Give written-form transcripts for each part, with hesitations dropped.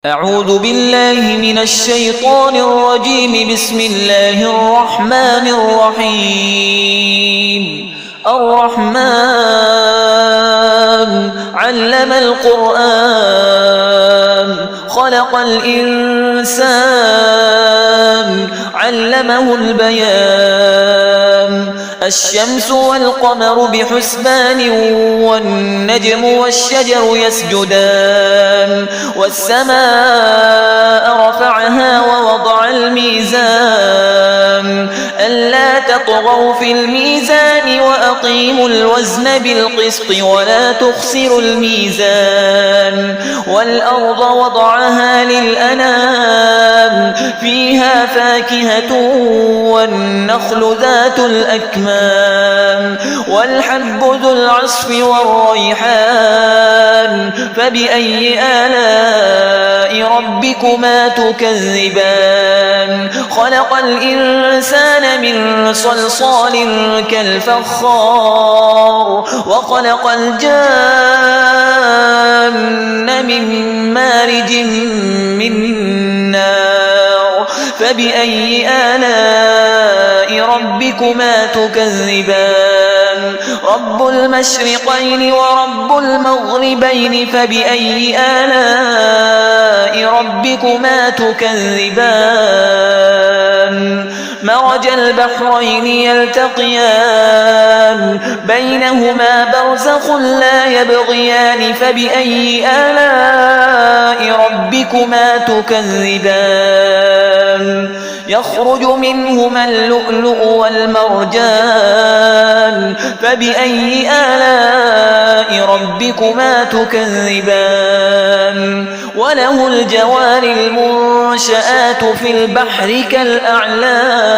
أعوذ بالله من الشيطان الرجيم. بسم الله الرحمن الرحيم. الرحمن علم القرآن خلق الإنسان علمه البيان. الشمس والقمر بحسبان والنجم والشجر يسجدان. والسماء رفعها ووضع الميزان ألا تطغوا في الميزان وأقيموا الوزن بالقسط ولا تخسروا الميزان. والأرض وضعها للأنام فيها فاكهة والنخل ذات الأكمام والحب ذو العصف والريحان. فبأي آلاء ربكما تكذبان؟ خلق الإنسان من صلصال كالفخار وخلق الجان من مارج من نار. فبأي آلاء ربكما تكذبان؟ رب المشرقين ورب المغربين. فبأي آلاء ربكما تكذبان؟ مرج البحرين يلتقيان بينهما برزخ لا يبغيان. فبأي آلاء ربكما تكذبان؟ يخرج منهما اللؤلؤ والمرجان. فبأي آلاء ربكما تكذبان؟ وله الجوار المنشآت في البحر كالأعلام.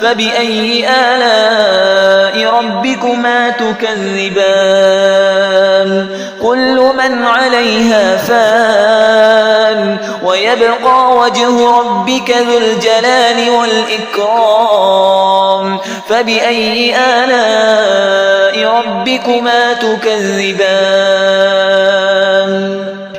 فبأي آلاء ربكما تكذبان؟ كل من عليها فان ويبقى وجه ربك ذو الجلال والإكرام. فبأي آلاء ربكما تكذبان؟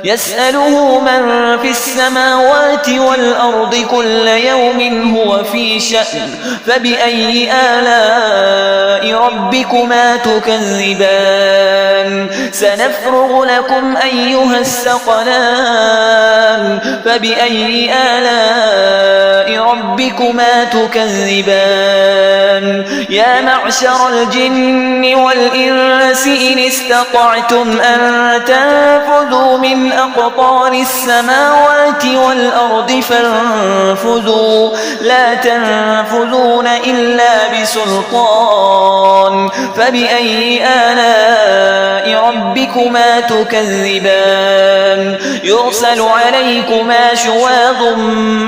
يسأله من في السماوات والأرض كل يوم هو في شأن. فبأي آلاء ربكما تكذبان؟ سنفرغ لكم أيها الثقلان. فبأي آلاء ربكما تكذبان؟ يا معشر الجن والإنس إن استطعتم أن تنفذوا من أقطار السماوات والأرض فانفذوا لا تنفذون إلا بسلطان. فبأي آلاء ربكما تكذبان؟ يرسل عليكما شواظ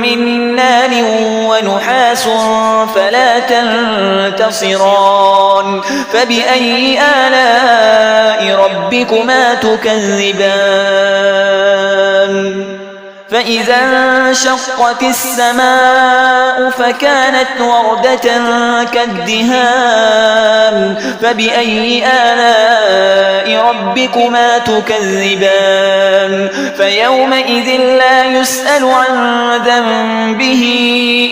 من نار ونحاس فلا تنتصران. فبأي آلاء ربكما تكذبان؟ فإذا انشقت السماء فكانت وردة كالدهان. فبأي آلاء ربكما تكذبان؟ فيومئذ لا يسأل عن ذنبه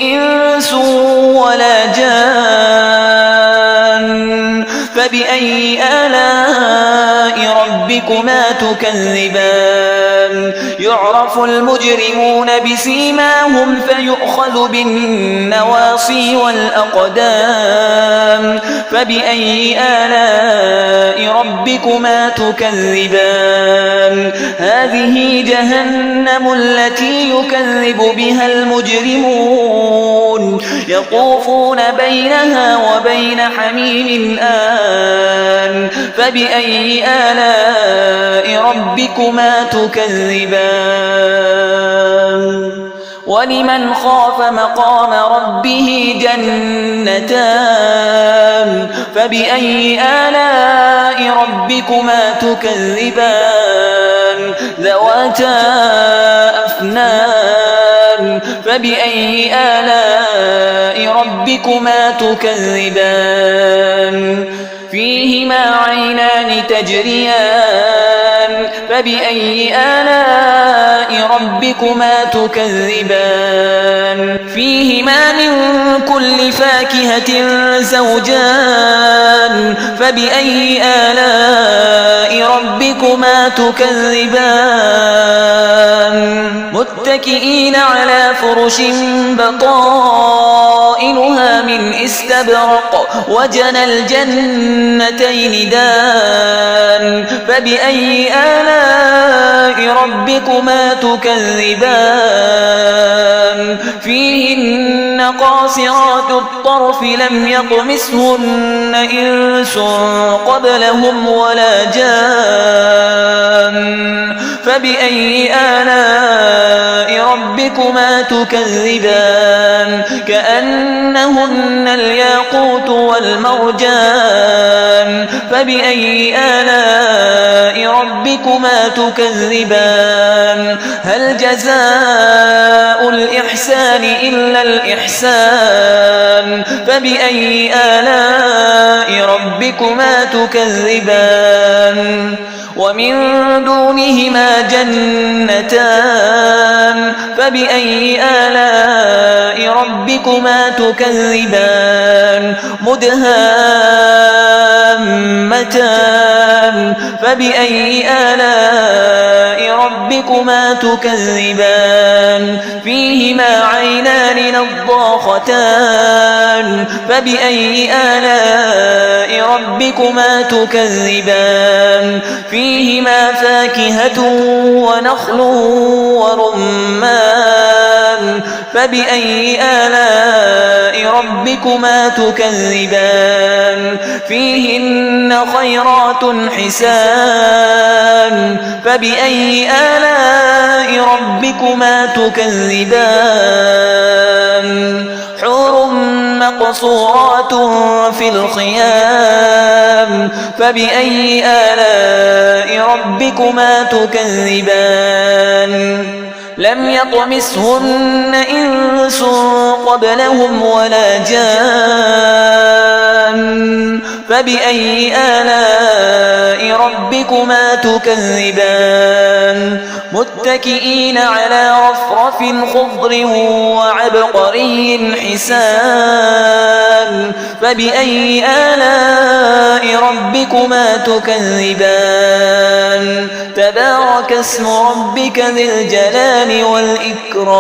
إنس ولا جان. فبأي آلاء ربكما تكذبان؟ يعرف المجرمون بسيماهم فيؤخذ بالنواصي والأقدام. فبأي آلاء ربكما تكذبان؟ هذه جهنم التي يكذب بها المجرمون يطوفون بينها وبين حميم آن. فبأي آلاء ربكما تكذبان؟ ولمن خاف مقام ربه جنتان. فبأي آلاء ربكما تكذبان؟ ذواتا أفنان. فبأي آلاء ربكما تكذبان؟ فيهما عينان تجريان فبأي آلاء ربكما تكذبان فيهما من كل فاكهة زوجان فبأي آلاء ربكما تكذبان متكئين على فرش بطائنها من استبرق وجنى الجنتين دان فبأي آلاء ربكما تكذبان فيهن قاصرات الطرف لم يطمثهن إنس قبلهم ولا جان فبأي آلاء ربكما تكذبان كأنهن الياقوت والمرجان فبأي آلاء ربكما تكذبان هل جزاء الإحسان إلا الإحسان فبأي آلاء ربكما تكذبان ومن دونهما جنتان فبأي آلاء ربكما تكذبان مدهامتان فبأي آلاء ربكما تكذبان فيهما عينان نضاختان فبأي آلاء ربكما تكذبان فيهما فاكهة ونخل ورمان فبأي آلاء ربكما تكذبان فيهن خيرات حسان فبأي آلاء ربكما تكذبان حور مقصورات في الخيام فبأي آلاء ربكما تكذبان لم يطمثهن إنس قبلهم ولا جان فبأي آلاء ربكما تكذبان متكئين على رفرف خضر وعبقري حسان فبأي آلاء ربكما تكذبان تبارك اسم ربك ذي الجلال والإكرام